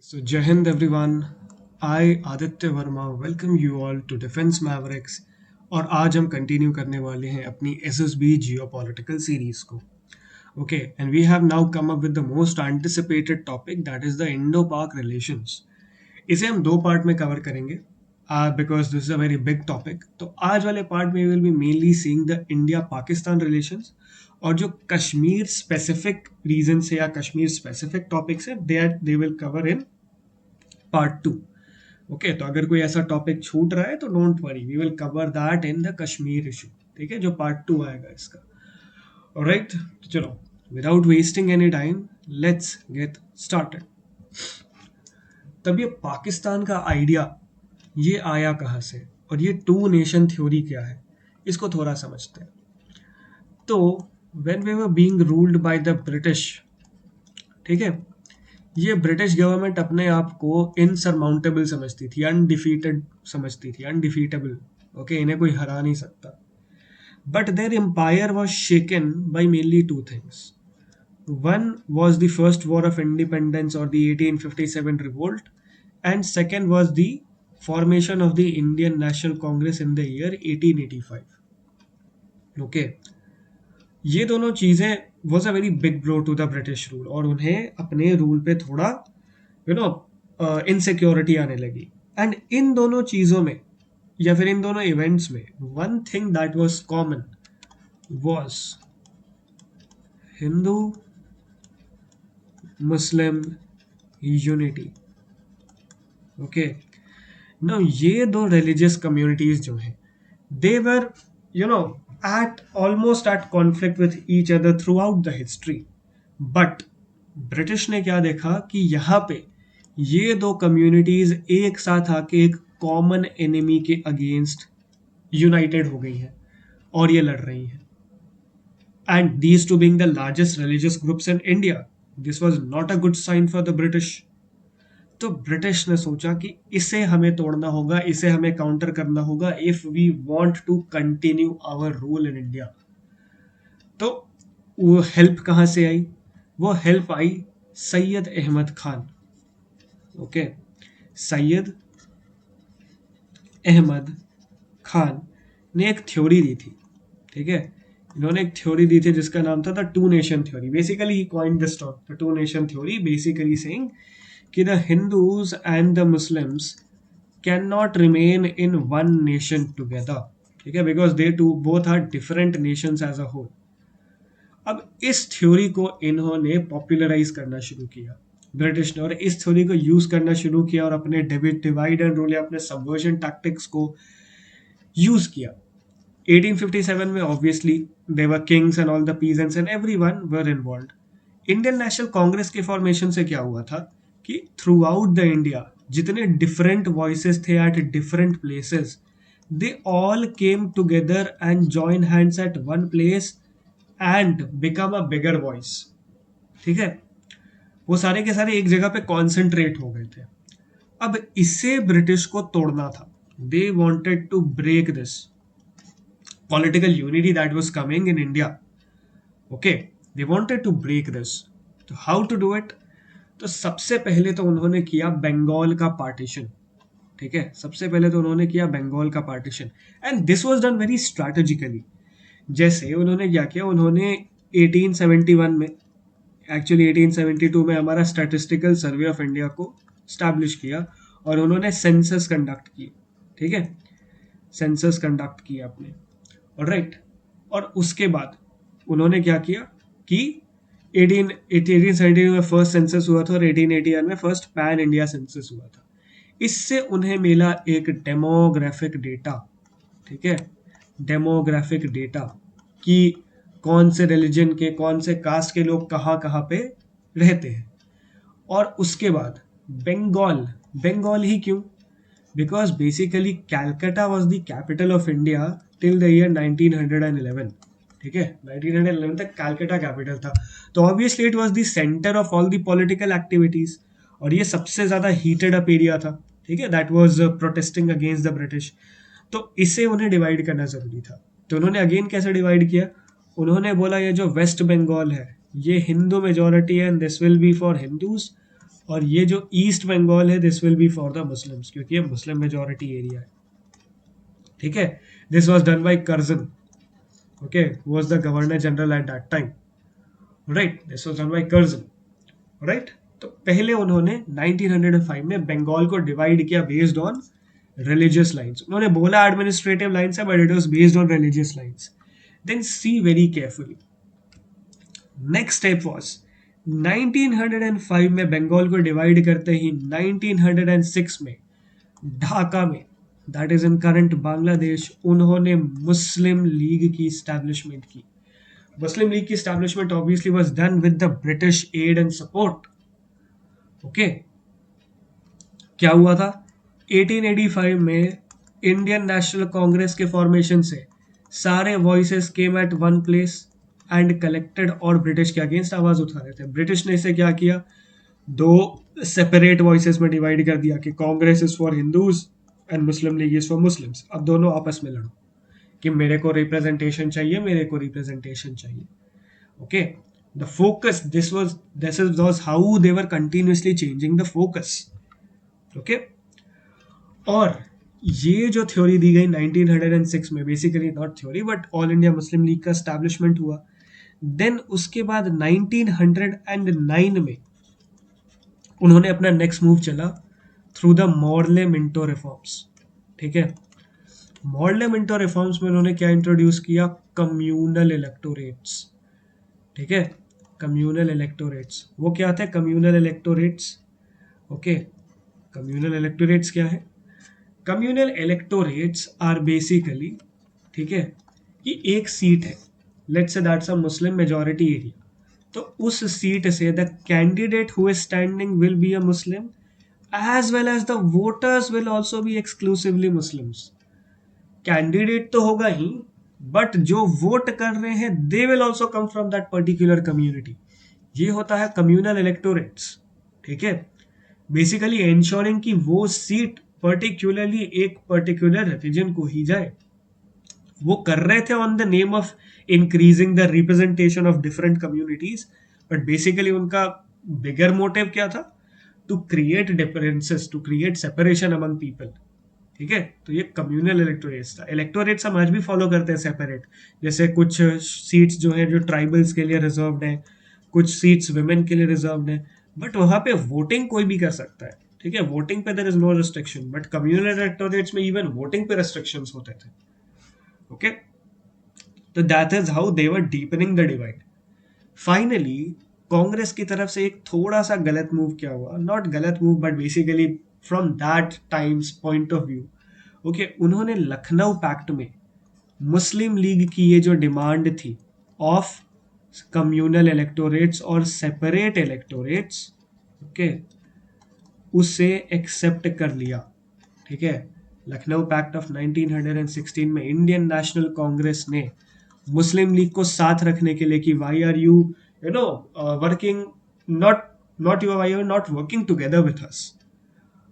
So, Jai Hind everyone. I Aditya Verma welcome you all to Defense Mavericks. और आज हम continue करने वाले हैं अपनी SSB जियोपॉलिटिकल सीरीज को. Okay, and we have now come up with the most anticipated topic, that is the Indo-Pak relations. इसे हम दो पार्ट में कवर करेंगे because this is a very big topic. तो आज वाले पार्ट में will be mainly seeing the India Pakistan relations, और जो कश्मीर स्पेसिफिक रीजन से या कश्मीर स्पेसिफिक टॉपिक्स है they will cover in part two. Okay, तो अगर कोई ऐसा टॉपिक छूट रहा है तो don't worry, we will cover that in the Kashmir issue. ठीक है, जो पार्ट टू आएगा इसका. ऑलराइट, तो चलो without wasting any time let's get started. तब ये पाकिस्तान का आइडिया ये आया कहाँ से, और ये टू नेशन थ्योरी क्या है, इसको थोड़ा समझते हैं. तो when we were being ruled by the British, ठीक है, ये ब्रिटिश गवर्नमेंट अपने आप को इनसरमाउंटेबल समझती थी, अनडिफीटेड समझती थी, अनडिफीटेबल. ओके, इन्हें कोई हरा नहीं सकता. But their empire was shaken by mainly two things. One was the first war of independence or the 1857 revolt, and second was the formation of the Indian National Congress in the year 1885. Okay, ये दोनों चीजें was a very big blow to the British rule, और उन्हें अपने rule पे थोड़ा insecurity आने लगी. एंड इन दोनों चीजों में या फिर इन दोनों इवेंट्स में one thing that was common was Hindu Muslim unity. Okay, no ये दो रिलीजियस कम्युनिटीज जो हैं they were at almost at conflict with each other throughout the history. But British ने क्या देखा कि यहाँ पे ये दो कम्युनिटीज एक साथ आके एक कॉमन एनिमी के अगेंस्ट यूनाइटेड हो गई हैं और ये लड़ रही हैं. And these two being the largest religious groups in India, this was not a good sign for the British. तो ब्रिटिश ने सोचा कि इसे हमें तोड़ना होगा, इसे हमें काउंटर करना होगा if we want to continue our rule in India. तो वो हेल्प कहाँ से आई? वो हेल्प आई सैयद अहमद खान. ओके, सैयद अहमद खान ने एक थ्योरी दी थी. ठीक है, इन्होंने एक थ्योरी दी थी जिसका नाम था the two nation theory. Basically he coined this term, the two nation theory, basically saying कि the Hindus and the Muslims can not remain in one nation together. ठीक है, because they two both are different nations as a whole. अब इस theory को इन्होंने popularise करना शुरू किया ब्रिटिश ने, और इस थ्योरी को यूज करना शुरू किया और अपने डिवाइड एंड रूल या अपने सबवर्जन टैक्टिक्स को यूज किया. 1857 में obviously they were kings and all the peasants and everyone were involved. Indian national Congress के फॉर्मेशन से क्या हुआ था कि थ्रू आउट द इंडिया जितने डिफरेंट वॉइसेस थे at different places, they all came together and join hands eight one place and become a bigger voice. ठीक है, वो सारे के सारे एक जगह पे कॉन्सेंट्रेट हो गए थे. अब इसे ब्रिटिश को तोड़ना था. They wanted to break this political unity that was coming in India. Okay, they wanted to break this. तो how to do it? तो सबसे पहले तो उन्होंने किया बंगाल का पार्टीशन. ठीक है, सबसे पहले तो उन्होंने किया बंगाल का partition, and this was done very strategically. जैसे उन्होंने क्या किया, उन्होंने 1871 में, एक्चुअली 1872 में हमारा स्टैटिस्टिकल सर्वे ऑफ इंडिया को स्टैब्लिश किया और उन्होंने सेंसस कंडक्ट की. ठीक है, सेंसस कंडक्ट किया अपने. ऑलराइट, और उसके बाद उन्होंने क्या किया कि 1870 में फर्स्ट सेंसस हुआ था और 1881 में फर्स्ट पैन इंडिया सेंसस हुआ था. इससे उन्हें मिला एक डेमोग्राफिक डेटा. ठीक है, डेमोग्राफिक डेटा कि कौन से रिलीजन के, कौन से कास्ट के लोग कहाँ कहाँ पे रहते हैं. और उसके बाद बंगाल, बंगाल ही क्यों? Because basically Calcutta was the capital of India till the year 1911. ठीक है, 1911 तक कैलकाटा कैपिटल था. तो obviously it was the centre of all the political activities, और ये सबसे ज्यादा हीटेड अप एरिया था. ठीक है, that was protesting against the British. तो इसे उन्हें डिवाइड करना जरूरी था. तो उन्होंने अगेन कैसे डिवाइड किया? उन्होंने बोला ये जो वेस्ट बंगाल है ये हिंदू मेजोरिटी है and this will be for Hindus, और ये जो ईस्ट बंगाल है this will be for the Muslims, क्योंकि ये मुस्लिम मेजोरिटी एरिया है, ठीक है. This was done by Curzon, okay, was the governor general eight that time, right. This was done by Curzon, right. तो पहले उन्होंने 1905 में बंगाल को डिवाइड किया बेस्ड ऑन रिलीजियस लाइंस. उन्होंने बोला एडमिनिस्ट्रेटिव लाइंस है, but it was based on religious lines. Then see very carefully, next step was 1905 में बंगाल को डिवाइड करते ही 1906 में ढाका में, that is in current Bangladesh, उन्होंने मुस्लिम लीग की स्टैब्लिशमेंट की. मुस्लिम लीग की establishment obviously was done with the British aid and support. Okay, क्या हुआ था 1885 में इंडियन नेशनल कांग्रेस के फॉर्मेशन से सारे voices came at one place and collected और ब्रिटिश के अगेंस्ट आवाज उठा रहे थे. ब्रिटिश ने इसे क्या किया, दो सेपरेट वॉइसेस में डिवाइड कर दिया कि Congress is for Hindus and Muslim league is for Muslims. अब दोनों आपस में लड़ो कि मेरे को रिप्रेजेंटेशन चाहिए, मेरे को रिप्रेजेंटेशन चाहिए. Okay, the focus, this was how they were continuously changing the focus. Okay, और ये जो थ्योरी दी गई 1906 में, basically not theory but all India Muslim league का एस्टैब्लिशमेंट हुआ. देन उसके बाद 1909 में उन्होंने अपना नेक्स्ट मूव चला through the Morley Minto reforms. ठीक है, मॉर्ले मिंटो रिफॉर्म्स में उन्होंने क्या इंट्रोड्यूस किया, कम्यूनल इलेक्टोरेट्स. ठीक है, कम्यूनल इलेक्टोरेट्स, वो क्या थे communal electorates. Okay, communal electorates क्या है, कम्यूनल इलेक्टोरेट्स आर बेसिकली, ठीक है, कि एक सीट है, let's say that's a Muslim majority area, तो उस सीट से the candidate who is standing will be a Muslim as well as the voters will also be exclusively Muslims. Candidate तो होगा ही, बट जो वोट कर रहे हैं they will also come from that particular community. ये होता है कम्यूनल इलेक्टोरेट्स. ठीक है, बेसिकली इंश्योरिंग कि वो सीट पर्टिकुलरली एक पर्टिकुलर रिलीजन को ही जाए. वो कर रहे थे on the name of increasing the representation of different communities, but basically उनका बिगर मोटिव क्या था, to create differences, to create separation among people. ठीक है, तो ये कम्युनल इलेक्टोरेट्स था. इलेक्टोरेट्स हम आज भी फॉलो करते हैं सेपरेट, जैसे कुछ सीट्स जो है जो ट्राइबल्स के लिए रिजर्व्ड है, कुछ सीट्स वुमेन के लिए रिजर्व्ड है, बट वहां पे वोटिंग कोई भी कर सकता है. ठीक है, वोटिंग पे there is no restriction, but communal electorates में इवन वोटिंग पे रिस्ट्रिक्शंस होते थे. ओके, तो that is how they were deepening the divide. Finally Congress की तरफ से एक थोड़ा सा गलत मूव क्या हुआ, नॉट गलत move but basically from that times point of view, okay, उन्होंने लखनऊ पैक्ट में मुस्लिम लीग की ये जो डिमांड थी ऑफ कम्यूनल इलेक्टोरेट्स और सेपरेट इलेक्टोरेट्स, ओके, उसे एक्सेप्ट कर लिया. ठीक है, लखनऊ पैक्ट ऑफ 1916 में इंडियन नेशनल कांग्रेस ने मुस्लिम लीग को साथ रखने के लिए कि why are you you know working, not not you, why are not working together with us.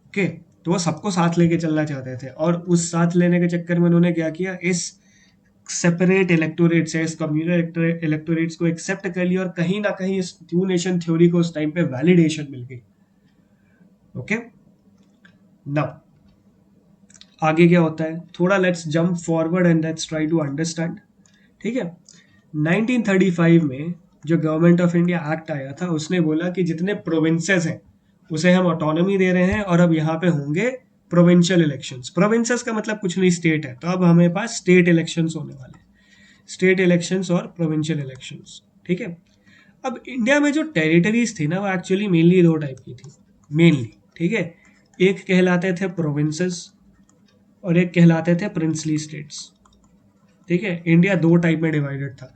Okay, तो वो सबको साथ लेके चलना चाहते थे, और उस साथ लेने के चक्कर में उन्होंने क्या किया, इस सेपरेट इलेक्टोरेट्स है, इस कम्युनल इलेक्टोरेट्स को एक्सेप्ट कर लिया, और कहीं ना कहीं इस टू नेशन थ्योरी को उस टाइम पे वैलिडेशन मिल गई. ओके, नाउ आगे क्या होता है, थोड़ा let's jump forward and let's try to understand. ठीक है, 1935 में जो गवर्नमेंट ऑफ इंडिया एक्ट आया था, उसने बोला कि जितने प्रोविंसेस हैं उसे हम ऑटोनॉमी दे रहे हैं, और अब यहाँ पे होंगे प्रोविंशियल इलेक्शंस. प्रोविंसेस का मतलब कुछ नहीं, स्टेट है, तो अब हमारे पास स्टेट इलेक्शंस होने वाले, स्टेट इलेक्शंस और प्रोविंशियल इलेक्शंस. ठीक है, अब इंडिया में जो टेरिटरीज थी ना, वो एक्चुअली मेनली दो टाइप की थी, मेनली. ठीक है, एक कहलाते थे प्रोविंसेस और एक कहलाते थे प्रिंसली स्टेट्स. ठीक है, इंडिया दो टाइप में डिवाइडेड था.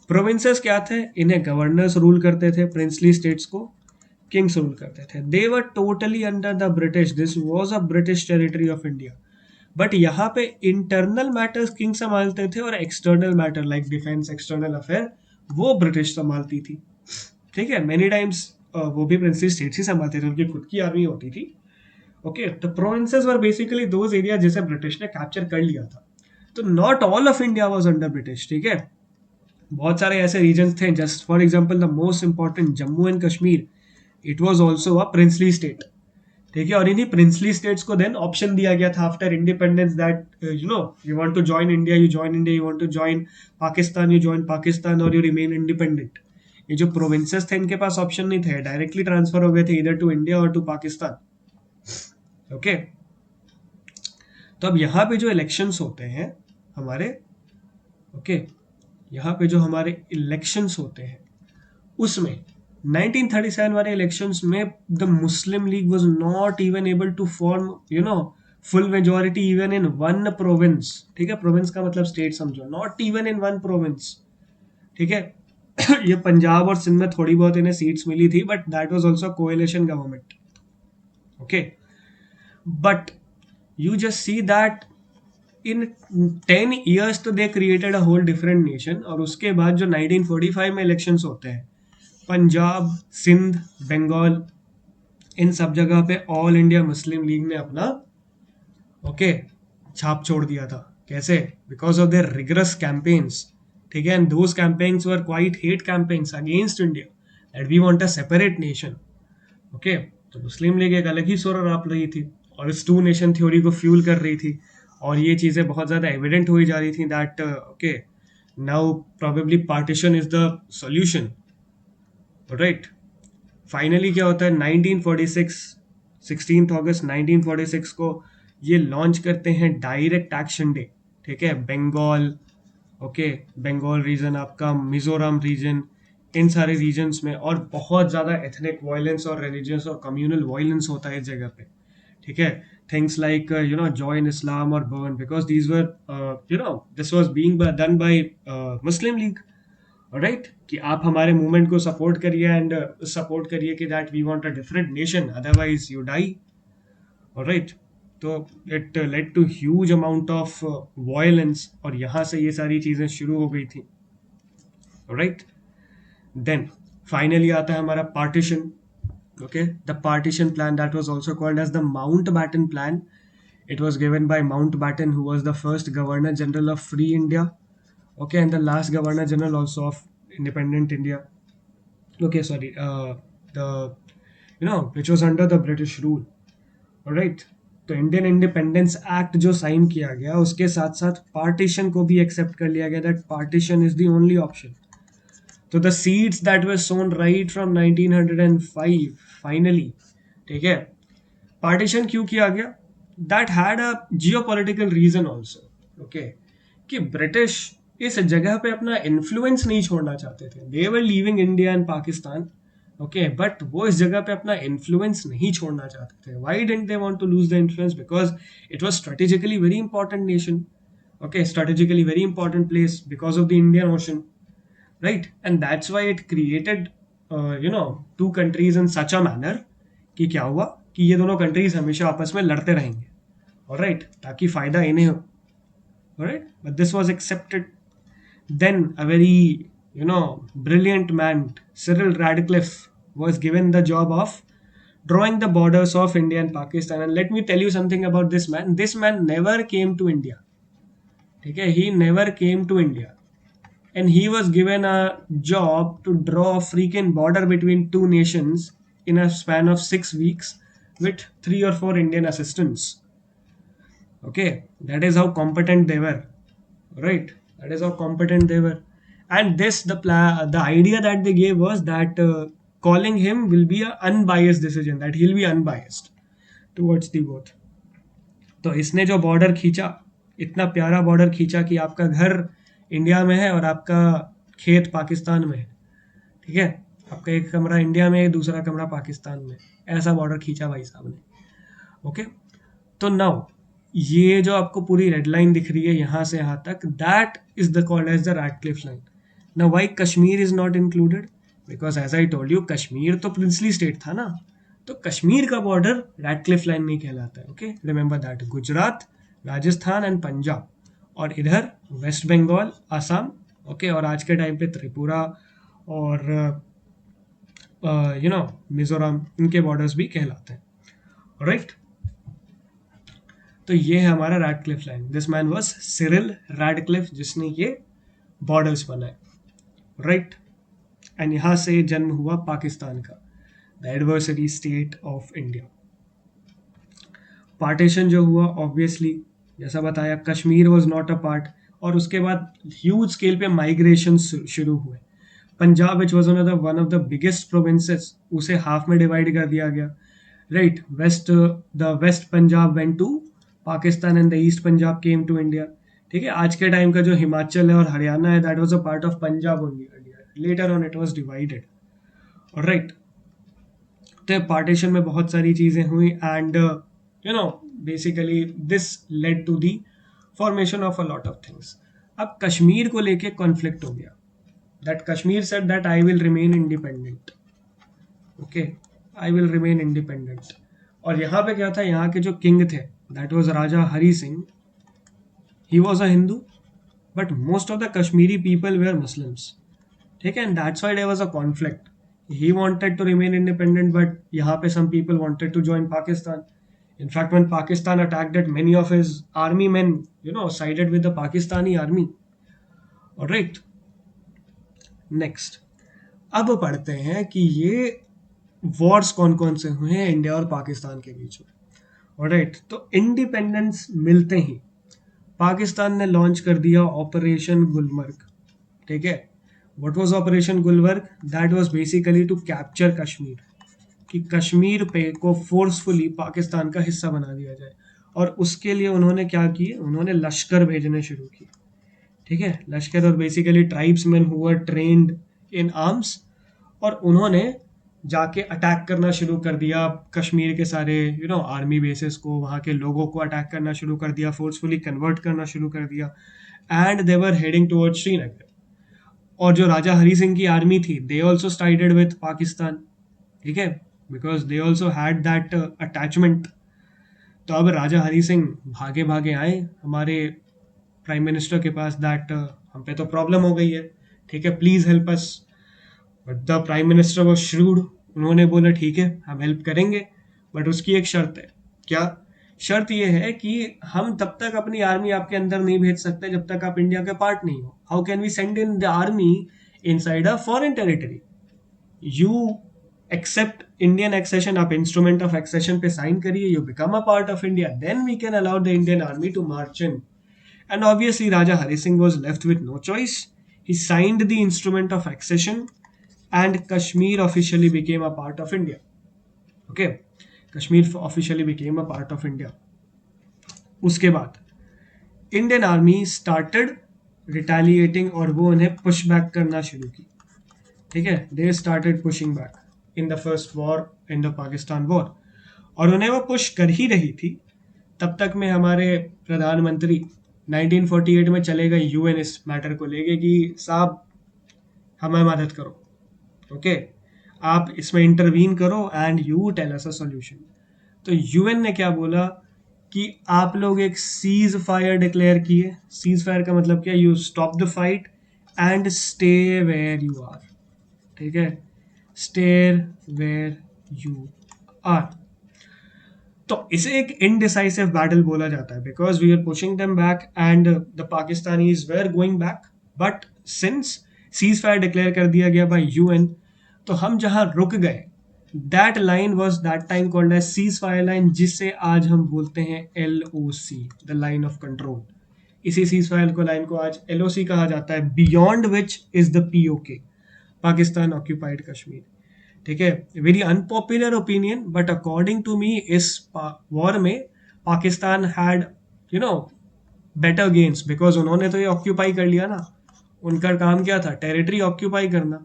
प्रोविंसेस क्या थे, इन्हें गवर्नर्स रूल करते थे, प्रिंसली स्टेट्स को किंग्स रूल करते थे. They were totally under the British, this was a British territory of India. But यहाँ पे इंटरनल मैटर्स किंग संभालते थे, और external matter like defence, external affair, वो ब्रिटिश संभालती थी. ठीक है, मेनी टाइम्स वो भी प्रिंसली स्टेट्स ही संभालते थे, उनकी खुद की आर्मी होती थी. ओके, तो provinces were basically those area जिसे ब्रिटिश ने कैप्चर कर लिया था. तो not all of India was under British. ठीक है, बहुत सारे ऐसे रीजन थे, just for example the most important Jammu and Kashmir, it was also a princely state, ठीक है। और इन्हीं प्रिंसली स्टेट्स को देन ऑप्शन दिया गया था after independence that you want to join India, you join India, you want to join Pakistan, you join Pakistan, और you remain independent. ये जो प्रोविंसेस थे इनके पास ऑप्शन नहीं थे, डायरेक्टली ट्रांसफर हो गए थे इधर टू इंडिया और टू पाकिस्तान। ओके, तो अब यहाँ पे जो इलेक्शंस होते हैं हमारे, ओके, यहाँ पे जो हमारे इलेक्शंस होते हैं उसमें 1937 वाले इलेक्शंस में the Muslim League was not even able to form full majority even in one province, ठीक है। प्रोविंस का मतलब स्टेट समझो, not even in one province, ठीक है। ये पंजाब और सिंध में थोड़ी बहुत इन्हें सीट्स मिली थी, but that was also coalition government, okay. But you just see that in 10 years तो they created a whole different nation। और उसके बाद जो 1945 में इलेक्शंस होते हैं, पंजाब, सिंध, बंगाल, इन सब जगह पे ऑल इंडिया मुस्लिम लीग ने अपना ओके छाप छोड़ दिया था। कैसे? Because of their rigorous campaigns, ठीक है। And those campaigns were quite hate campaigns against India that we want a separate nation, okay. तो मुस्लिम लीग एक अलग ही सुर राप रही थी और इस टू नेशन थ्योरी को फ्यूल कर रही थी, और ये चीज़ें बहुत ज़्यादा एविडेंट हुई जा रही थी that okay now probably partition is the solution, right. Finally क्या होता है 1946, 16 अगस्त 1946 को ये लॉन्च करते हैं डायरेक्ट एक्शन डे, ठीक है। बंगाल, ओके, बंगाल रीजन, आपका मिजोरम रीजन, इन सारे रीजन्स में, और बहुत ज़्यादा एथनिक वायलेंस और रिलीजियस और कम्युनल वायलेंस होता है इस जगह पे, ठीक है। थिंग्स लाइक जॉइन इस्लाम और burn, because these were this was being done by Muslim league, right. कि आप हमारे मूवमेंट को सपोर्ट करिए एंड सपोर्ट करिए कि that we want a different nation, otherwise you die, right. तो it led to huge amount of violence, और यहाँ से ये सारी चीज़ें शुरू हो गई थी, राइट। देन फाइनली आता है हमारा partition, okay, the partition plan that was also called as the Mountbatten plan. It was given by Mountbatten, who was the first governor general of free India, okay, and the last governor general also of independent India, okay, sorry, the which was under the British rule, all right। तो Indian independence act जो sign किया गया उसके साथ साथ partition को भी accept कर लिया गया, that partition is the only option. तो the seeds that were sown right from 1905 finally, ठीक है। पार्टीशन क्यों किया गया? That had a geopolitical reason also, okay, कि ब्रिटिश इस जगह पे अपना इन्फ्लुएंस नहीं छोड़ना चाहते थे। They were leaving India and Pakistan, okay, but वो इस जगह पे अपना इन्फ्लुएंस नहीं छोड़ना चाहते थे। Why didn't they want to lose the influence? Because it was strategically very important nation, okay, strategically very important place because of the Indian Ocean, right? And that's why it created two countries in such a manner कि क्या हुआ कि ये दोनों countries हमेशा आपस में लड़ते रहेंगे, alright, ताकि फायदा इन्हें हो, alright, but this was accepted. Then a very brilliant man, Cyril Radcliffe, was given the job of drawing the borders of India and Pakistan. And let me tell you something about this man. This man never came to India, ठीक है, he never came to India, and he was given a job to draw a freaking border between two nations in a span of 6 weeks with 3 or 4 Indian assistants, okay. That is how competent they were, right? That is how competent they were. And this the idea that they gave was that calling him will be a unbiased decision, that he'll be unbiased towards the both. तो इसने जो border खींचा, इतना प्यारा border खींचा कि आपका घर इंडिया में है और आपका खेत पाकिस्तान में है, ठीक है। आपका एक कमरा इंडिया में है, दूसरा कमरा पाकिस्तान में, ऐसा बॉर्डर खींचा भाई साहब ने, ओके। तो नाउ ये जो आपको पूरी रेड लाइन दिख रही है यहाँ से यहाँ तक, that is the called as the Radcliffe line. Now why Kashmir is not included? Because as I told you, Kashmir तो प्रिंसली स्टेट था ना, तो कश्मीर का बॉर्डर रैडक्लिफ लाइन नहीं कहलाता है, okay, remember that. Gujarat, Rajasthan and Punjab, और इधर वेस्ट बंगाल, आसाम, ओके, और आज के टाइम पे त्रिपुरा और मिजोरम, इनके बॉर्डर्स भी कहलाते हैं, राइट। तो ये है हमारा Radcliffe line. This man was Cyril Radcliffe, जिसने ये बॉर्डर्स बनाए, राइट। एंड यहाँ से जन्म हुआ पाकिस्तान का। The adversary state of India. Partition जो हुआ, ऑब्वियसली जैसा बताया, Kashmir was not a part, और उसके बाद ह्यूज स्केल पे माइग्रेशन शुरू हुए। Punjab which was one of the biggest provinces, उसे हाफ में डिवाइड कर दिया गया, right. The west Punjab went to Pakistan and the east Punjab came to India. ठीक है, आज के टाइम का जो हिमाचल है और हरियाणा है, that was a part of Punjab only, later on it was divided, right. तो पार्टीशन में बहुत सारी चीजें हुई, and basically this led to the formation of a lot of things. अब कश्मीर को लेके कॉन्फ्लिक्ट हो गया, that Kashmir said that I will remain independent, okay, I will remain independent. और यहाँ पे क्या था, यहाँ के जो किंग थे, that was Raja Hari Singh, he was a Hindu, but most of the Kashmiri people were Muslims, ठीक है, and that's why there was a conflict. He wanted to remain independent, but यहाँ पे some people wanted to join Pakistan. In fact, when Pakistan attacked it, many of his army men, sided with the Pakistani army. All right. Next. अब पढ़ते हैं कि ये Wars कौन कौन से हुए हैं इंडिया और पाकिस्तान के बीच में. ऑलराइट, तो इंडिपेंडेंस मिलते ही पाकिस्तान ने लॉन्च कर दिया ऑपरेशन गुलमर्ग. ठीक है, what was operation Gulmarg? That was basically to capture Kashmir, कि कश्मीर पे को फोर्सफुली पाकिस्तान का हिस्सा बना दिया जाए. और उसके लिए उन्होंने क्या किए, उन्होंने लश्कर भेजने शुरू किए. ठीक है, लश्कर और basically tribesman who were trained in arms, और उन्होंने जाके अटैक करना शुरू कर दिया कश्मीर के सारे आर्मी बेसिस को, वहाँ के लोगों को अटैक करना शुरू कर दिया, फोर्सफुली कन्वर्ट करना शुरू कर दिया, and they were heading towards Srinagar. और जो राजा हरी सिंह की आर्मी थी, दे ऑल्सो स्टाइडेड विथ पाकिस्तान. ठीक है, because they also had that attachment. तो अब राजा हरी सिंह भागे भागे आए हमारे प्राइम मिनिस्टर के पास, दैट हम पे तो प्रॉब्लम हो गई है, ठीक है, please help us. But the prime minister was shrewd. उन्होंने बोला ठीक है, हम हेल्प करेंगे, बट उसकी एक शर्त है. क्या शर्त? ये है कि हम तब तक अपनी आर्मी आपके अंदर नहीं भेज सकते जब तक आप इंडिया के पार्ट नहीं हो. How can we send in the army inside a foreign territory? You accept Indian accession, आप इंस्ट्रूमेंट ऑफ एक्सेशन पे साइन करिए, you become a part of India, then we can allow the Indian army to march in. And obviously, Raja Hari Singh was left with no choice. He signed the instrument of accession, and Kashmir officially became a part of India. Okay, Kashmir officially became a part of India. उसके बाद Indian army started retaliating, और वो उन्हें push back करना शुरू की. ठीक है, they started pushing back in the first war, in the Pakistan war. और उन्हें वो पुश कर ही रही थी, तब तक में हमारे प्रधानमंत्री 1948 में चले गए यूएन इस मैटर को लेके कि साहब हमें मदद करो, ओके, आप इसमें इंटरवीन करो and you tell us a solution. तो यूएन ने क्या बोला कि आप लोग एक सीज फायर डिक्लेयर किए. सीज फायर का मतलब क्या? You stop the fight and stay where you are. ठीक है, स्टे वेयर यू आर. तो इसे एक इनडिसाइसिव बैटल बोला जाता है, because we are pushing them back and the Pakistanis were going back. But since cease fire declare कर दिया गया बाय यूएन, तो हम जहां रुक गए, that line was that time called as cease fire line, जिससे आज हम बोलते हैं LOC, the line of control. इसी सीज फायर को लाइन को आज LOC कहा जाता है, beyond which is the POK, Pakistan occupied Kashmir. ठीक है, very unpopular opinion, but according to me इस वॉर में Pakistan had better gains, because उन्होंने तो ये ऑक्यूपाई कर लिया ना. उनका काम क्या था? टेरिटरी ऑक्यूपाई करना,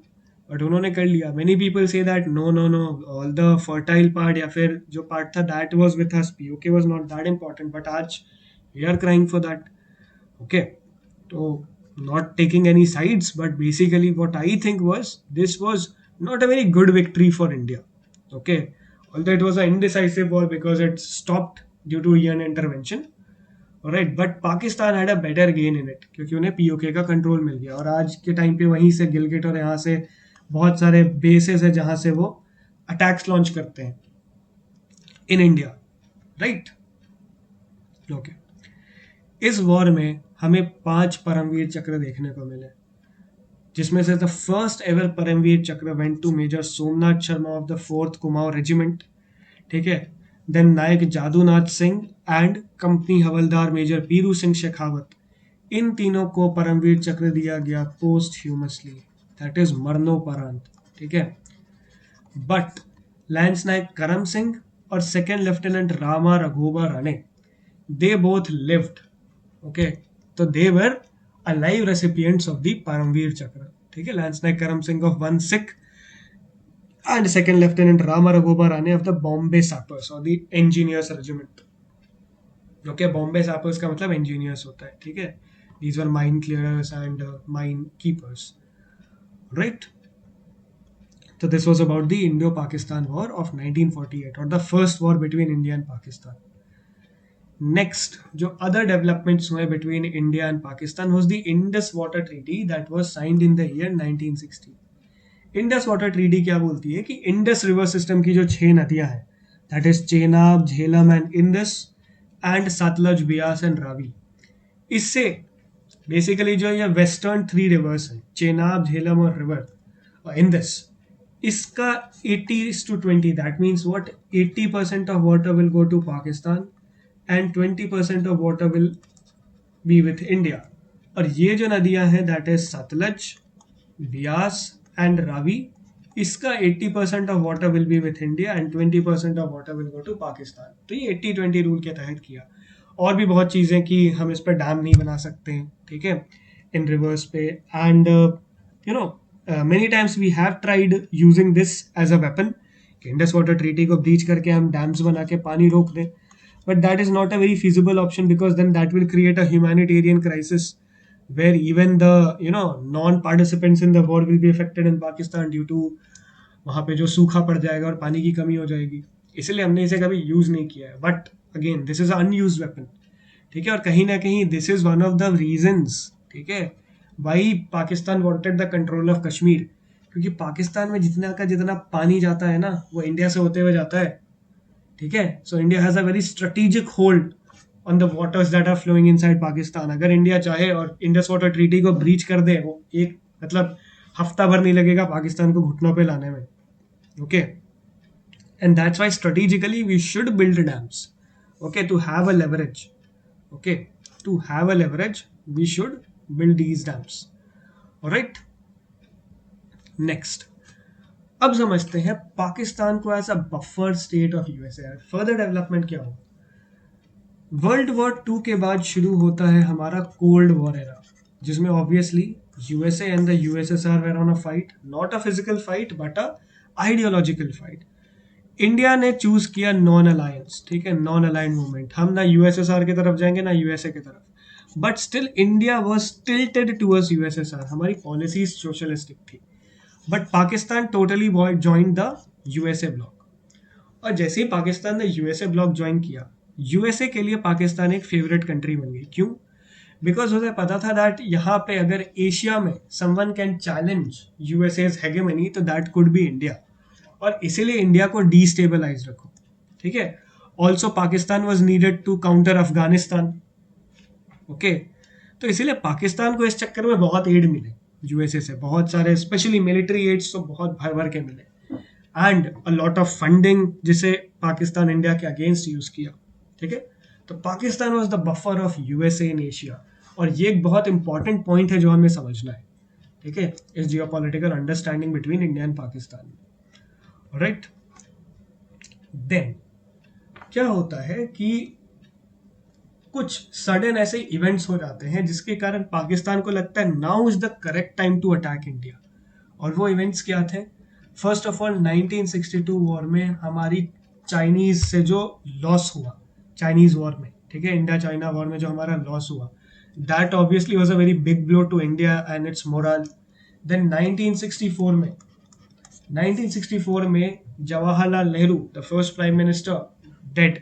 बट उन्होंने कर लिया. Many people say that no no no, all the fertile part या फिर जो पार्ट था that was with us, POK was not that important, but आज we are crying for that. Okay, तो not taking any sides, but basically what I think was this was not a very good victory for India. Okay, although it was an indecisive war because it stopped due to UN intervention. Alright, but Pakistan had a better gain in it क्योंकि उन्हें POK का control मिल गया, और आज के time पे वहीं से गिलगिट और यहाँ से बहुत सारे बेसेस है जहाँ से वो अटैक्स लॉन्च करते हैं इन इंडिया. Right, okay. इस वॉर में हमें 5 परमवीर चक्र देखने को मिले. जिसमें से the first ever Param Vir Chakra went to major Somnath Sharma of the 4th Kumaon regiment, ठीक है। Then Naik Jadunath Singh and company Havildar major Piru Singh Shekhawat, इन तीनों को परमवीर चक्र दिया गया पोस्ट ह्यूमसली, दैट इज मरणोपरांत, ठीक है। बट लैंस नायक करम सिंह और second lieutenant Rama Raghoba Rane, they both lived, okay, तो they were alive recipients of the Paramveer Chakra, ठीक है। Lens Nayak Karam Singh of 1 Sikh and second lieutenant Rama Raghoba Rane of the Bombay Sappers or the Engineers Regiment, okay, Bombay Sappers का मतलब engineers होता है, ठीक है। These were mine clearers and mine keepers, right? So this was about the Indo-Pakistan War of 1948 or the first war between India and Pakistan. Next, जो other developments हुए between India and Pakistan was the Indus Water Treaty that was signed in the year 1960. Indus Water Treaty क्या बोलती है कि Indus River System की जो 6 नदियां हैं, that is Chenab, Jhelum and Indus and Sutlej, Beas and Ravi, इससे बेसिकली जो ये वेस्टर्न 3 रिवर्स हैं, चेनाब, झेलम और रिवर और इंडस, इसका 80:20, that means what, 80% of water will go to Pakistan and 20% of water will be with India. और ये जो नदियां हैं that is Sutlej, Beas and Ravi, इसका 80% of water will be with India and 20% of water will go to Pakistan. तो ये 80-20 रूल के तहत किया। और भी बहुत चीज़ें कि हम इस पर डैम नहीं बना सकते हैं, ठीक है, इन रिवर्स पे, and you know many times we have tried using this as a weapon, Indus water treaty को ब्रीच करके हम डैम्स बना के पानी रोक दें, but that is not a very feasible option because then that will create a humanitarian crisis where even the non-participants in the war will be affected in Pakistan due to वहाँ पे जो सूखा पड़ जाएगा और पानी की कमी हो जाएगी, इसलिए हमने इसे कभी यूज नहीं किया है। But again this is unused weapon, ठीक है, और कहीं ना कहीं this is one of the reasons, ठीक है, why Pakistan wanted the control of Kashmir, क्योंकि पाकिस्तान में जितना का जितना पानी जाता है ना वो इंडिया से होते हुए जाता है, ठीक है। So India has a very strategic hold on the waters that are flowing inside Pakistan. अगर इंडिया चाहे और इंडस वाटर ट्रीटी को ब्रीच कर दे, वो एक मतलब हफ्ता भर नहीं लगेगा पाकिस्तान को घुटनों पे लाने में, okay. And that's why strategically we should build dams, okay, to have a leverage, okay, to have a leverage we should build these dams, alright. Next, अब समझते हैं पाकिस्तान को as a buffer state of USA. Further development क्या हो, world war 2 के बाद शुरू होता है हमारा कोल्ड वॉर एरा, जिसमें obviously USA and the USSR were on a fight, not a physical fight but a ideological fight. India ने चूज किया नॉन अलायंस, ठीक है, नॉन अलाइंड मूवमेंट, हम ना यूएसएसआर की तरफ जाएंगे ना यूएसए की तरफ, but still India was tilted towards USSR, हमारी पॉलिसीज सोशलिस्टिक थी। But Pakistan totally join the USA block, और जैसे ही पाकिस्तान ने यूएसए ब्लॉक ज्वाइन किया, यूएसए के लिए पाकिस्तान एक फेवरेट कंट्री बन गई। क्यों? बिकॉज उसे पता था दैट यहाँ पे अगर एशिया में समवन कैन चैलेंज यूएसए's हेगेमनी तो दैट कुड बी इंडिया, और इसीलिए इंडिया को डिस्टेबलाइज रखो, ठीक है। Also Pakistan was needed to counter Afghanistan, okay, तो इसीलिए पाकिस्तान को इस चक्कर में बहुत एड मिले यूएसए से, बहुत सारे स्पेशली मिलिट्री एड्स तो बहुत भर भर के मिले, and a lot of funding जिसे पाकिस्तान इंडिया के अगेंस्ट यूज किया, ठीक है। तो Pakistan was the buffer of USA in Asia, और ये एक बहुत इंपॉर्टेंट पॉइंट है जो हमें समझना है, ठीक है, इस geopolitical understanding between India and Pakistan, right. Then क्या होता है कि कुछ सडन ऐसे इवेंट्स हो जाते हैं जिसके कारण पाकिस्तान को लगता है now is the correct time to attack India, और वो इवेंट्स क्या थे? फर्स्ट ऑफ ऑल 1962 वॉर में हमारी चाइनीज से जो लॉस हुआ, चाइनीज वॉर में, ठीक है, इंडिया चाइना वॉर में जो हमारा लॉस हुआ, that obviously was a very big blow to India and its morale. Then 1964 में Jawaharlal Nehru, the first prime minister, dead,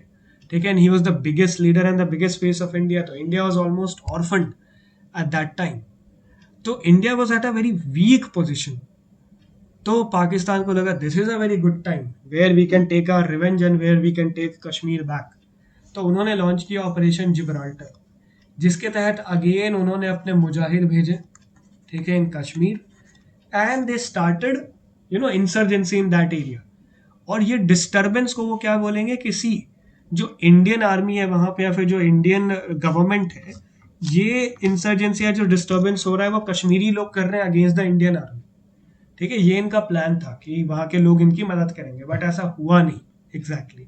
ठीक है, and he was the biggest leader and the biggest face of India, तो India was almost orphaned at that time, तो India was at a very weak position. तो पाकिस्तान को लगा this is a very good time where we can take our revenge and where we can take Kashmir back, तो उन्होंने launch किया operation Gibraltar, जिसके तहत again उन्होंने अपने मुजाहिद भेजे, ठीक है, in Kashmir, and they started insurgency in that area. और ये डिस्टर्बेंस को वो क्या बोलेंगे, किसी जो इंडियन आर्मी है वहां पे या फिर जो इंडियन गवर्नमेंट है, ये इंसर्जेंसी या जो डिस्टर्बेंस हो रहा है वो कश्मीरी लोग कर रहे हैं अगेंस्ट द इंडियन आर्मी. ठीक है, ये इनका प्लान था कि वहां के लोग इनकी मदद करेंगे, बट ऐसा हुआ नहीं. एग्जैक्टली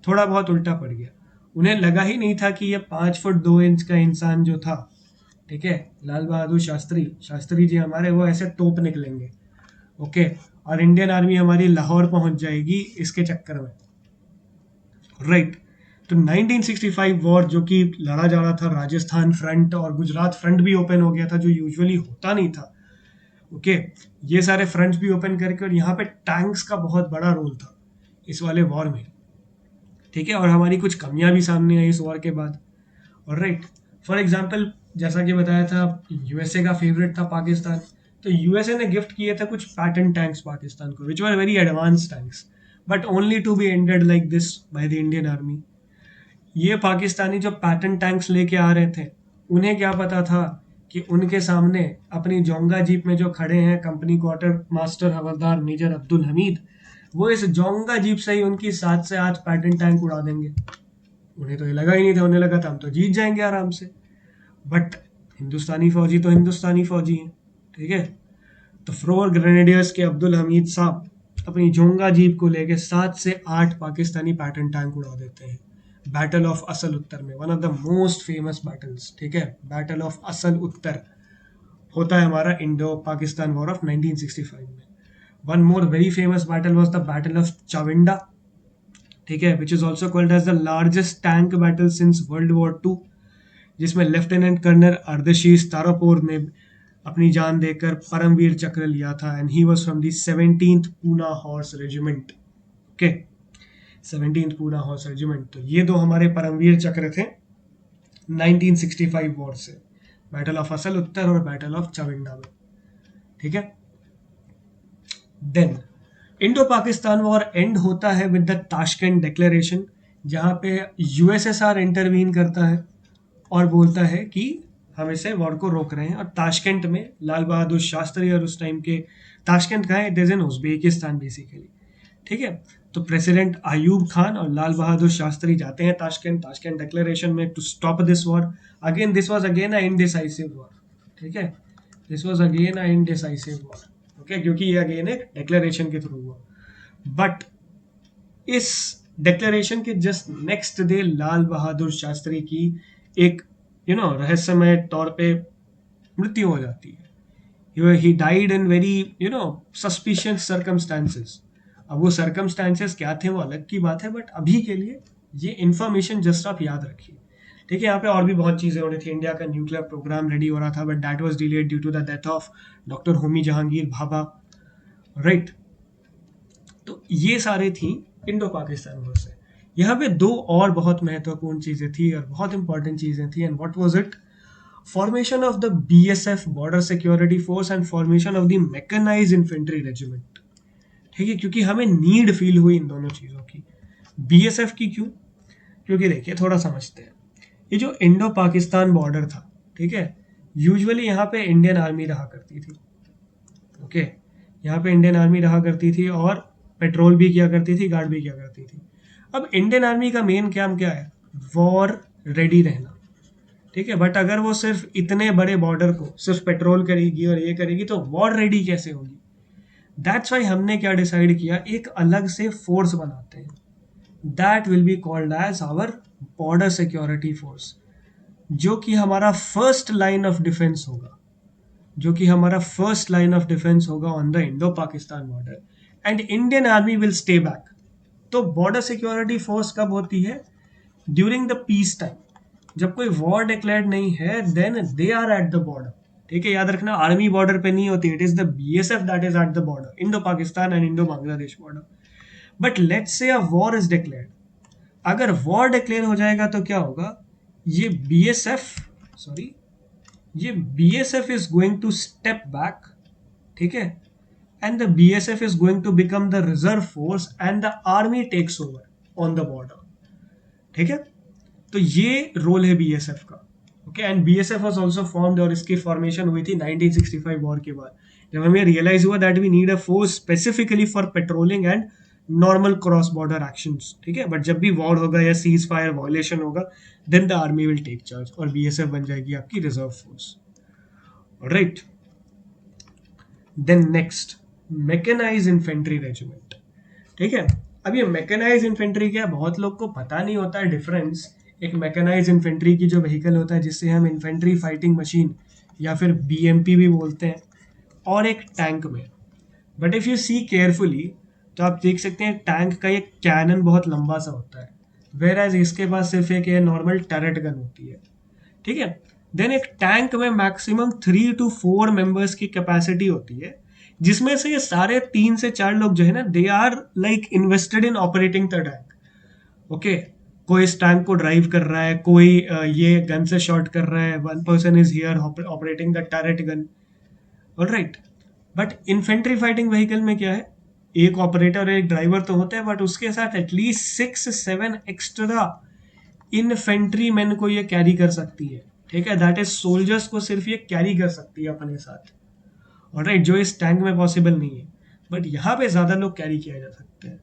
थोड़ा बहुत उल्टा पड़ गया. उन्हें लगा ही नहीं था कि ये 5 फुट 2 इंच का इंसान जो था, ठीक है, लाल बहादुर शास्त्री शास्त्री जी हमारे, वो ऐसे तोप निकलेंगे. ओके, और इंडियन आर्मी हमारी लाहौर पहुंच जाएगी इसके चक्कर में. राइट. तो 1965 वॉर जो कि लड़ा जा रहा था, राजस्थान फ्रंट और गुजरात फ्रंट भी ओपन हो गया था, जो यूजुअली होता नहीं था. ओके, ये सारे फ्रंट्स भी ओपन करके, और यहाँ पे टैंक्स का बहुत बड़ा रोल था इस वाले वॉर में. ठीक है, और हमारी कुछ कमियां भी सामने आई इस वॉर के बाद. और राइट, फॉर एग्जाम्पल जैसा कि बताया था, यूएसए का फेवरेट था पाकिस्तान. तो यूएसए ने गिफ्ट किए थे कुछ पैटर्न टैंक्स पाकिस्तान को, which were very advance tanks, but only to be ended like this by the Indian army. ये पाकिस्तानी जो पैटर्न टैंक्स लेके आ रहे थे, उन्हें क्या पता था कि उनके सामने अपनी जोंगा जीप में जो खड़े हैं कंपनी क्वार्टर मास्टर हवलदार मेजर अब्दुल हमीद, वो इस जोंगा जीप से ही उनकी 7 से 8 पैटर्न टैंक उड़ा देंगे. उन्हें तो ये लगा ही नहीं था, उन्हें लगा था हम तो जीत जाएंगे आराम से. बट हिंदुस्तानी फौजी तो हिंदुस्तानी फौजी हैं. ठीक है, तो फ्लोर ग्रेनेडियर्स के अब्दुल हमीद साहब अपनी जोंगा जीप को लेके 7 से 8 पाकिस्तानी पैटर्न टैंक उड़ा देते हैं. बैटल ऑफ असल उत्तर में, one of the most famous battles. ठीक है, बैटल ऑफ असल उत्तर होता है हमारा इंडो पाकिस्तान वॉर ऑफ 1965 में. One more very famous battle was the battle of Chawinda. ठीक है, which is also called as the largest tank battle since world war 2, जिसमें लेफ्टिनेंट कर्नल अर्दशीस तारापोर ने अपनी जान देकर परमवीर चक्र लिया था. And he was from the 17th Poona horse regiment. Okay, 17th Poona horse regiment. तो ये दो हमारे परमवीर चक्र थे 1965 वॉर से, बैटल ऑफ असल उत्तर और बैटल ऑफ चाविंडा में. ठीक है, then Indo Pakistan war end होता है विद द ताशकेंट डिक्लेरेशन, जहां पे यूएसएसआर इंटरवीन करता है और बोलता है कि हम इसे वॉर को रोक रहे हैं. और ताशकेंट में लाल बहादुर शास्त्री, और उस टाइम के ताशकेंट का है, it is in Uzbekistan basically. ठीक है, तो प्रेसिडेंट अयूब खान और लाल बहादुर शास्त्री जाते हैं ताशकेंट डिक्लेरेशन में to stop this war. Again this was again a indecisive war. ठीक है, this was again a indecisive war. Okay, क्योंकि ये अगेन एक डिक्लेरेशन के थ्रू हुआ. बट इस डिक्लेरेशन के just next day Lal Bahadur Shastri की एक रहस्यमय तौर पे मृत्यु हो जाती है. He died in very suspicious circumstances. अब वो सर्कमस्टांसेस क्या थे वो अलग की बात है, बट अभी के लिए ये इंफॉर्मेशन जस्ट आप याद रखिए. ठीक है, यहाँ पे और भी बहुत चीजें हो रही थी. इंडिया का न्यूक्लियर प्रोग्राम रेडी हो रहा था, but that was delayed due to the death of doctor Homi Jehangir Bhabha. Right, तो ये सारे थी इंडो पाकिस्तान वॉर से. यहाँ पे दो और बहुत महत्वपूर्ण चीजें थी और बहुत इंपॉर्टेंट चीजें थी. And what was it? Formation of the BSF border security force and formation of the mechanized infantry regiment. ठीक है, क्योंकि हमें नीड फील हुई इन दोनों चीजों की. बीएसएफ की क्यों? क्योंकि देखिए, थोड़ा समझते हैं. ये जो इंडो पाकिस्तान बॉर्डर था, ठीक है, यूजुअली यहाँ पे इंडियन आर्मी रहा करती थी. ओके, यहाँ पे इंडियन आर्मी रहा करती थी और पेट्रोल भी किया करती थी, गार्ड भी किया करती थी. अब इंडियन आर्मी का मेन काम क्या है? वॉर रेडी रहना. ठीक है, बट अगर वो सिर्फ इतने बड़े बॉर्डर को सिर्फ पेट्रोल करेगी और ये करेगी तो वॉर रेडी कैसे होगी? दैट्स वाई हमने क्या डिसाइड किया, एक अलग से फोर्स बनाते हैं. That will be called as our border security force, जो कि हमारा फर्स्ट लाइन ऑफ डिफेंस होगा, जो कि हमारा फर्स्ट लाइन ऑफ डिफेंस होगा on the Indo Pakistan border. And Indian army will stay back. तो बॉर्डर सिक्योरिटी फोर्स कब होती है? ड्यूरिंग द पीस टाइम, जब कोई वॉर डिक्लेयर्ड नहीं है, then they are at the border. ठीक है, याद रखना, आर्मी बॉर्डर पे नहीं होती, it is the BSF that is at the border, Indo Pakistan and Indo Bangladesh border. But let's say a war is declared. अगर वॉर डिक्लेयर हो जाएगा तो क्या होगा? ये BSF is going to step back. ठीक है, and the BSF is going to become the reserve force and the army takes over on the border. ठीक है, तो ये रोल है बीएसएफ का. Okay, and BSF was also formed, और इसकी फॉर्मेशन हुई थी 1965 वॉर के बाद. जब हमें रियलाइज हुआ that we need a force specifically for patrolling and normal cross border actions, ठीक है, बट जब भी वॉर होगा या सीज फायर वायलेशन होगा, then the army will take charge और बीएसएफ बन जाएगी आपकी reserve force, right. Then next, mechanize infantry regiment, ठीक है। अब ये मैकेनाइज इन्फेंट्री क्या, बहुत लोग को पता नहीं होता है डिफरेंस एक मैकेनाइज इन्फेंट्री की जो व्हीकल होता है जिससे हम इन्फेंट्री फाइटिंग मशीन या फिर बीएमपी भी बोलते हैं, और एक टैंक में। But if you see carefully तो आप देख सकते हैं टैंक का एक कैनन बहुत लंबा सा होता है, वेर एज इसके पास सिर्फ एक नॉर्मल टैरेट गन होती है, ठीक है। देन एक टैंक में मैक्सिमम 3 to 4 मेंबर्स की कैपेसिटी होती है, जिसमें से ये सारे 3 से 4 लोग जो है ना, they are like invested in operating the tank, okay. कोई इस टैंक को ड्राइव कर रहा है, कोई ये गन से शॉट कर रहा है, one person is here operating the tarot gun, alright. But infantry fighting vehicle में क्या है, एक ऑपरेटर और एक ड्राइवर तो होते हैं, बट उसके साथ एटलीस्ट 6-7 एक्स्ट्रा इन्फेंट्री मैन को ये कैरी कर सकती है, ठीक है। दैट इज सोल्जर्स को सिर्फ ये कैरी कर सकती है अपने साथ, ऑलराइट, जो इस टैंक में पॉसिबल नहीं है, बट यहाँ पे ज्यादा लोग कैरी किया जा सकते हैं।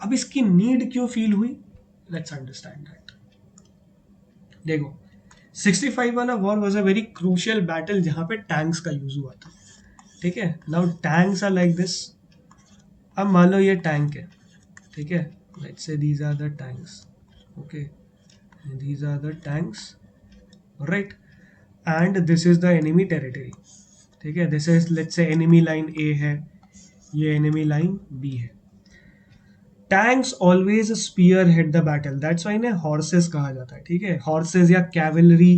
अब इसकी नीड क्यों फील हुई, लेट्स अंडरस्टैंड दैट। देखो, 65 वाला war was a very crucial battle जहाँ पे टैंक्स का यूज हुआ था, ठीक है। Now tanks are like this. अब मान लो ये टैंक है, ठीक है, let's say these are the tanks, okay, these are the tanks, right, and this is the enemy territory, ठीक है। This is let's say enemy line A है, ये एनिमी लाइन बी है। Tanks always spearhead the battle, that's why इन्हें horses कहा जाता है, ठीक है। हॉर्सेस या कैवलरी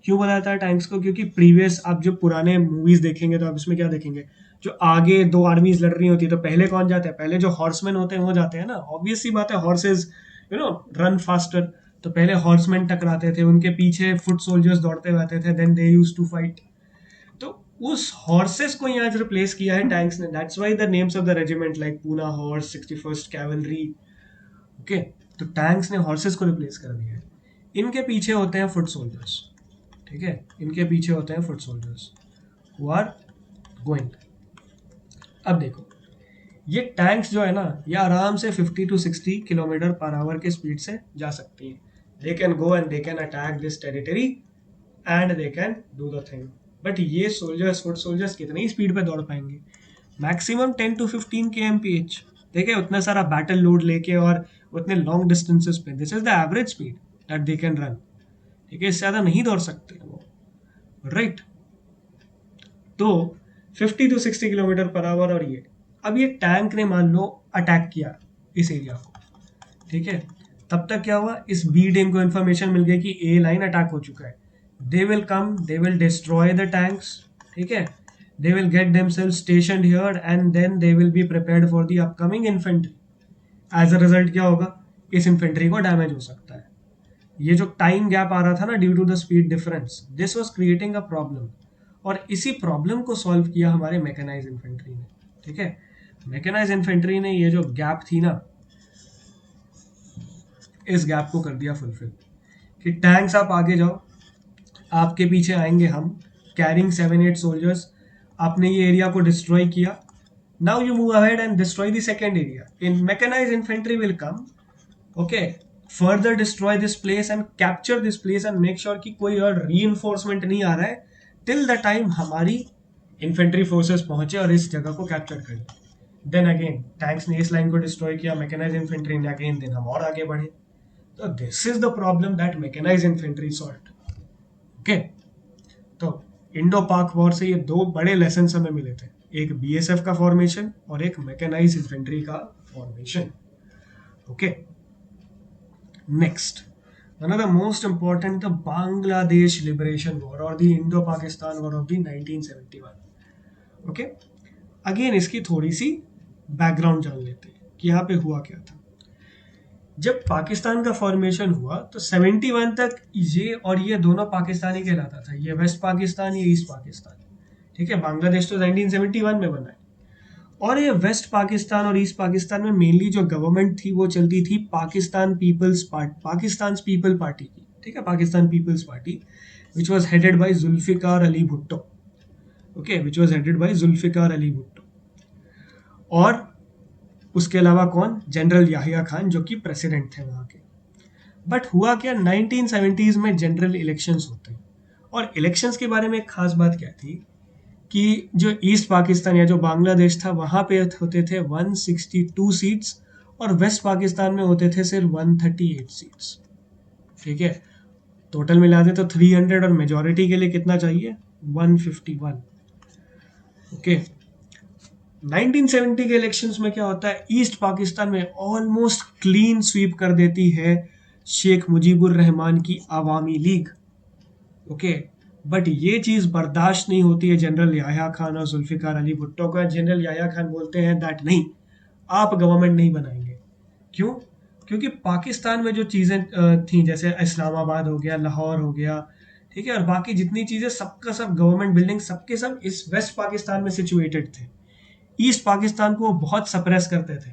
क्यों बोला जाता है टैंक्स को, क्योंकि प्रीवियस आप जो पुराने मूवीज देखेंगे तो आप इसमें क्या देखेंगे, जो आगे दो आर्मीज लड़ रही होती है तो पहले कौन जाता है, पहले जो हॉर्समैन होते हैं वो जाते हैं ना, ऑब्वियस सी बात है, हॉर्सेज रन फास्टर, तो पहले हॉर्समैन टकराते थे, उनके पीछे फुट सोल्जर्स दौड़ते रहते थे, then they used to fight. तो उस हॉर्सेस को यहाँ रिप्लेस किया है टैंक्स ने, that's why the names of the regiment like Poona horse, 61st cavalry, okay. तो टैंक्स ने हॉर्सेस को रिप्लेस कर दिया है। इनके पीछे होते हैं फुट सोल्जर्स, ठीक है, इनके पीछे होते हैं foot soldiers who are going. अब देखो, ये टैंक्स जो है ना, ये आराम से 50 to 60 किलोमीटर पर आवर के स्पीड से जा सकती हैं। They can go and they can attack this territory and they can do the thing. But ये सोल्जर्स, फुट सोल्जर्स कितनी स्पीड पे दौड़ पाएंगे, मैक्सिमम 10 to 15 kmph, देखिए उतना सारा बैटल लोड लेके और उतने लॉन्ग डिस्टेंसेस पे, this is the average speed that they can run, ठीक है, इससे ज़्यादा नहीं दौड़ सकते वो, राइट। तो 50 to 60 किलोमीटर पर आवर, और ये अब ये टैंक ने मान लो अटैक किया इस एरिया को, ठीक है, तब तक क्या हुआ, इस बी टीम को इन्फॉर्मेशन मिल गई कि ए लाइन अटैक हो चुका है, they will come, they will destroy the tanks, ठीक है, they will get themselves stationed here and then they will be prepared for the upcoming infantry. As a result क्या होगा, इस इन्फेंट्री को damage हो सकता है। ये जो टाइम गैप आ रहा था ना due to the speed difference, this was creating a problem, और इसी प्रॉब्लम को सॉल्व किया हमारे मैकेनाइज इन्फेंट्री ने, ठीक है। मैकेनाइज इन्फेंट्री ने ये जो गैप थी ना, इस गैप को कर दिया फुलफिल, कि टैंक्स आप आगे जाओ, आपके पीछे आएंगे हम, कैरिंग 7-8 सोल्जर्स, आपने ये एरिया को डिस्ट्रॉय किया, now you move ahead and destroy the second area, in mechanise infantry will come, okay, further destroy this place and capture this place and make sure कि कोई और रीइंफोर्समेंट नहीं आ रहा है टिल द टाइम हमारी infantry forces पहुंचे और इस जगह को कैप्चर कर ले। देन अगेन टैंक्स ने इस लाइन को डिस्ट्रॉय किया, मैकेनाइज इन्फेंट्री ने अगेन, देन हम और आगे बढ़े। तो this is the problem that mechanise infantry solved, okay. तो इंडो पाक वॉर से ये दो बड़े लेसन हमें मिले थे, एक बीएसएफ का फॉर्मेशन और एक मैकेनाइज इन्फेंट्री का formation, okay. Next, one of the most important, the Bangladesh Liberation War or the Indo-Pakistan War of the 1971, okay. Again इसकी थोड़ी सी बैकग्राउंड जान लेते हैं कि यहाँ पे हुआ क्या था। जब पाकिस्तान का फॉर्मेशन हुआ तो 71 तक ये और ये दोनों पाकिस्तानी कहलाता था, ये वेस्ट पाकिस्तान, ये ईस्ट पाकिस्तान, ठीक है। बांग्लादेश तो 1971 में बना है, और ये वेस्ट पाकिस्तान और ईस्ट पाकिस्तान में मेनली जो गवर्नमेंट थी वो चलती थी पाकिस्तान पीपल्स पार्टी की, ठीक है, Pakistan Peoples Party, which was headed by Zulfikar Ali Bhutto, okay, which was headed by Zulfikar Ali Bhutto. और उसके अलावा कौन, जनरल याहिया खान, जो कि प्रेसिडेंट थे वहां के। बट हुआ क्या, 1970s में जनरल इलेक्शंस होते हैं। और इलेक्शंस के बारे में एक खास बात क्या थी कि जो ईस्ट पाकिस्तान या जो बांग्लादेश था वहां पे होते थे 162 सीट्स, और वेस्ट पाकिस्तान में होते थे सिर्फ 138 सीट्स। ठीक है, टोटल मिला दे तो 300, और मेजोरिटी के लिए कितना चाहिए, 151। ओके, 1970 के इलेक्शंस में क्या होता है, ईस्ट पाकिस्तान में ऑलमोस्ट क्लीन स्वीप कर देती है शेख मुजीबुर रहमान की आवामी लीग। ओके, बट ये चीज बर्दाश्त नहीं होती है जनरल याह्या खान और जुल्फिकार अली भुट्टो का। जनरल याह्या खान बोलते हैं दैट नहीं, आप गवर्नमेंट नहीं बनाएंगे। क्यों? क्योंकि पाकिस्तान में जो चीजें थी, जैसे इस्लामाबाद हो गया, लाहौर हो गया, ठीक है, और बाकी जितनी चीजें, सबका सब गवर्नमेंट बिल्डिंग सबके सब इस वेस्ट पाकिस्तान में सिचुएटेड थे। ईस्ट पाकिस्तान को वो बहुत सप्रेस करते थे,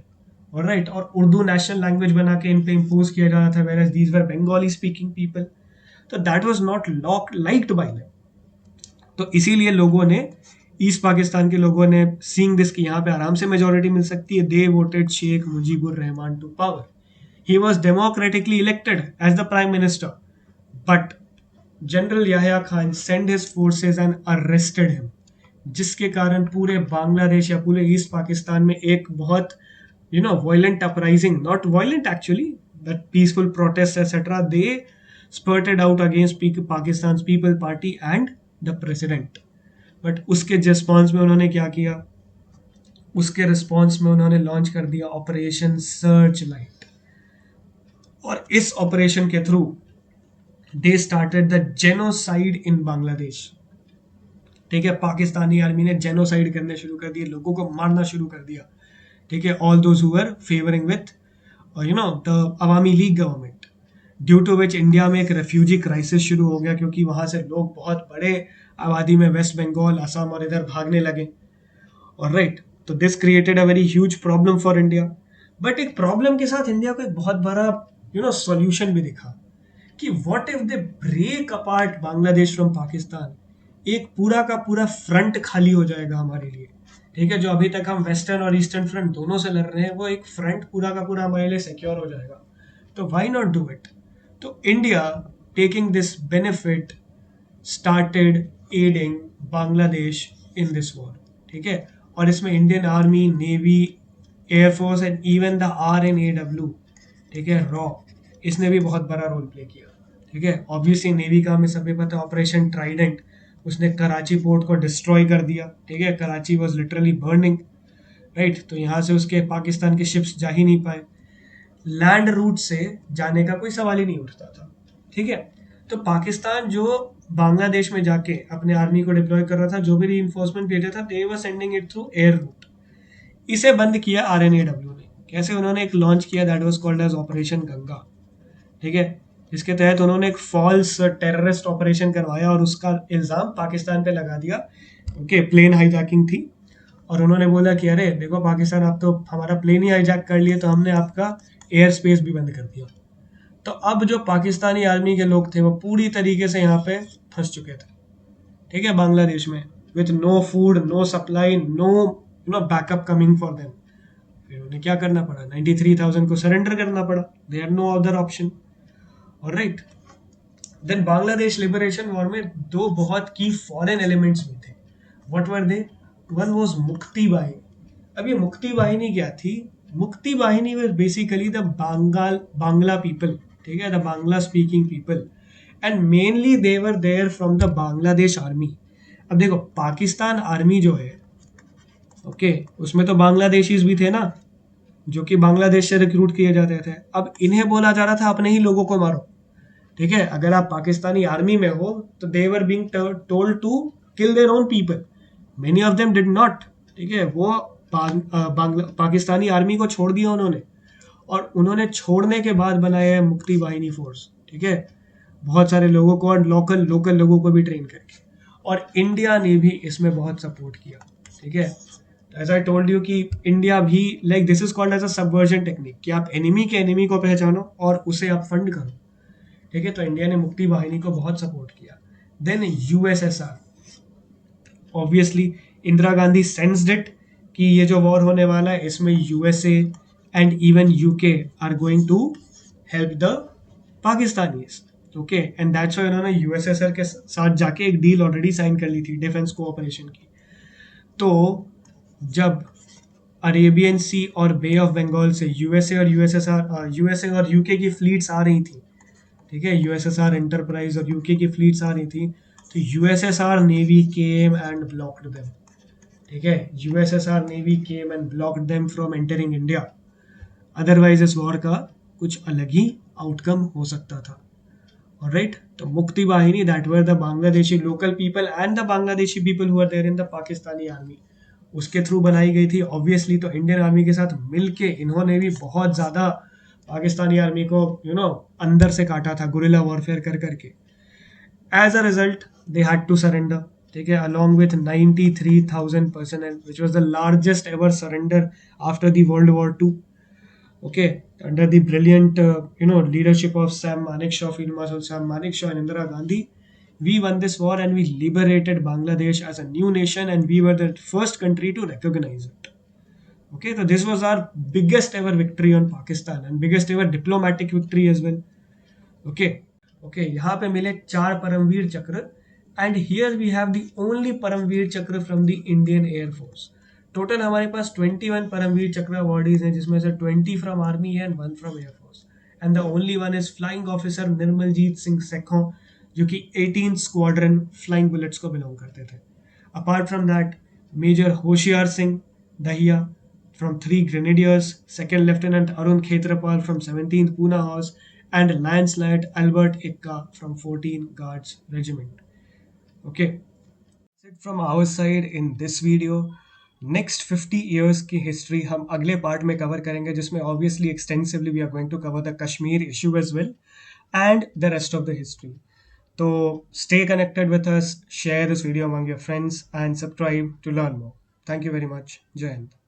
और राइट, और उर्दू नेशनल लैंग्वेज बना के इन पे इम्पोज किया जा रहा था, where these were Bengali speaking people. तो that was not liked by them. तो इसीलिए लोगों ने, ईस्ट पाकिस्तान के लोगों ने, सीइंग दिस कि यहाँ पे आराम से मेजोरिटी मिल सकती है, they voted Sheikh Mujibur Rahman to power. He was democratically elected as the prime minister, but general Yahya Khan send his forces and arrested him, जिसके कारण पूरे बांग्लादेश या पूरे ईस्ट पाकिस्तान में एक बहुत violent uprising, not violent actually, that peaceful protests etc., they spurted out against Pakistan's People Party and the president. But उसके response में उन्होंने क्या किया, उसके रिस्पॉन्स में उन्होंने लॉन्च कर दिया ऑपरेशन सर्च लाइट, और इस ऑपरेशन के through they started the genocide in Bangladesh. ठीक है, पाकिस्तानी आर्मी ने जेनोसाइड करने शुरू कर दिए, लोगों को मारना शुरू कर दिया। ठीक है, all those who were favoring with the Awami League government, due to which India में एक रेफ्यूजी क्राइसिस शुरू हो गया, क्योंकि वहां से लोग बहुत बड़े आबादी में वेस्ट बंगाल, असम और इधर भागने लगे। और राइट, तो this created a very huge problem for India. But एक प्रॉब्लम के साथ इंडिया को एक बहुत बड़ा सॉल्यूशन भी दिखा कि what if they break apart Bangladesh from Pakistan, एक पूरा का पूरा फ्रंट खाली हो जाएगा हमारे लिए। ठीक है, जो अभी तक हम वेस्टर्न और ईस्टर्न फ्रंट दोनों से लड़ रहे हैं, वो एक फ्रंट पूरा का पूरा हमारे लिए सिक्योर हो जाएगा। तो व्हाई नॉट डू इट? तो India, taking this benefit, started adding Bangladesh in this war. ठीक है, और इसमें Indian army, navy, air force and even the RNAW, ठीक है, रॉ, इसने भी बहुत बड़ा रोल प्ले किया। ठीक है, ऑब्वियसली नेवी का हमें सभी पता है, ऑपरेशन ट्राइडेंट, उसने कराची पोर्ट को डिस्ट्रॉय कर दिया। ठीक है, Karachi was literally burning, right, तो यहाँ से उसके पाकिस्तान के शिप्स जा ही नहीं पाए, लैंड रूट से जाने का कोई सवाल ही नहीं उठता था। ठीक है, तो पाकिस्तान जो बांग्लादेश में जाके अपने आर्मी को डिप्लॉय कर रहा था, जो भी रीइंफोर्समेंट भेजा था, they were sending it through air route. इसे बंद किया RNAW ने। कैसे? उन्होंने एक लॉन्च किया, that was called as operation Ganga. ठीक है, जिसके तहत उन्होंने एक फॉल्स टेररिस्ट ऑपरेशन करवाया और उसका इल्जाम पाकिस्तान पे लगा दिया। ओके, प्लेन हाईजैकिंग थी, और उन्होंने बोला कि अरे देखो पाकिस्तान, आप तो हमारा प्लेन ही हाईजैक कर लिए, तो हमने आपका एयर स्पेस भी बंद कर दिया। तो अब जो पाकिस्तानी आर्मी के लोग थे वो पूरी तरीके से यहाँ पे फंस चुके थे। ठीक है, बांग्लादेश में, with no food, no supply, no backup coming for them. फिर उन्हें क्या करना पड़ा, 93,000 को सरेंडर करना पड़ा। They had no other option. और right, then Bangladesh liberation war में दो बहुत की फॉरेन एलिमेंट्स भी थे। What were they? One was Mukti Bahini. अब ये मुक्ति बाहिनी क्या थी? Mukti Bahini was basically the Bangla people, ठीक है, the Bangla speaking people, and mainly they were there from the Bangladesh army. अब देखो, पाकिस्तान आर्मी जो है, ओके, उसमें तो बांग्लादेशीज भी थे ना, जो कि बांग्लादेश से रिक्रूट किए जाते थे। अब इन्हें बोला जा रहा था अपने ही लोगों को मारो। ठीक है, अगर आप पाकिस्तानी आर्मी में हो तो they were being told to kill their own people. Many of them did not. ठीक है, वो पाकिस्तानी आर्मी को छोड़ दिया उन्होंने, और उन्होंने छोड़ने के बाद बनाया है मुक्ति वाहिनी फोर्स। ठीक है, बहुत सारे लोगों को और लोकल लोगों को भी ट्रेन करके, और इंडिया ने भी इसमें बहुत सपोर्ट किया। ठीक है, एज आई टोल्ड यू कि इंडिया भी, like this is called as a subversion technique, कि आप एनिमी के एनिमी को पहचानो और उसे आप फंड करो। ठीक है, तो इंडिया ने मुक्ति वाहिनी को बहुत सपोर्ट किया। Then USSR, obviously Indira Gandhi sensed it कि ये जो वॉर होने वाला है इसमें USA and even UK are going to help the Pakistanis. Okay, and that's why उन्होंने यूएसएसआर के साथ जाके एक डील ऑलरेडी साइन कर ली थी डिफेंस कोऑपरेशन की. तो जब अरेबियन सी और बे ऑफ बंगाल से यूएसए और यूके की फ्लीट्स आ रही थी, ठीक है, यूएसएसआर एंटरप्राइज और यूके की फ्लीट्स आ रही थी, तो USSR navy came and blocked them. ठीक है, USSR navy came and blocked them from entering India. Otherwise इस वॉर का कुछ अलग ही आउटकम हो सकता था. ऑलराइट, तो Mukti Bahini, that were the Bangladeshi local people and the Bangladeshi people who are there in the Pakistani army, उसके थ्रू बनाई गई थी. ऑब्वियसली तो इंडियन आर्मी के साथ मिलके इन्होंने भी बहुत ज्यादा पाकिस्तानी आर्मी को अंदर से काटा था गुरिल्ला वॉरफेयर कर करके. As a result they had to surrender. ठीक है, along with 93,000 personnel, which was the largest ever surrender after the World War II. Okay, under the brilliant leadership of Sam Manekshaw, Field Marshal Sam Manekshaw and Indira Gandhi, we won this war and we liberated Bangladesh as a new nation, and we were the first country to recognize it. Okay, so this was our biggest ever victory on Pakistan and biggest ever diplomatic victory as well. Okay, okay, यहाँ पे मिले 4 Param Vir Chakra, and here we have the only Param Vir Chakra from the Indian air force. Total हमारे पास 21 परमवीर चक्र awardees हैं, जिसमें से 20 from army and 1 from air force. And the only one is flying officer Nirmaljit Singh Sekhon, जो कि 18 स्क्वाड्रन फ्लाइंग बुलेट्स को बिलोंग करते थे. Apart from that, major Hoshiyar Singh Dahiya from 3 Grenadiers, Second Lieutenant Arun Khetrapal from 17th Pune Horse, and Lance Lieutenant Albert Ikka from 14 Guards Regiment. Okay, that's it from our side in this video. Next 50 years की history हम अगले part में cover करेंगे, जिसमें obviously extensively we are going to cover the Kashmir issue as well and the rest of the history. So stay connected with us, share this video among your friends and subscribe to learn more. Thank you very much. Jai Hind.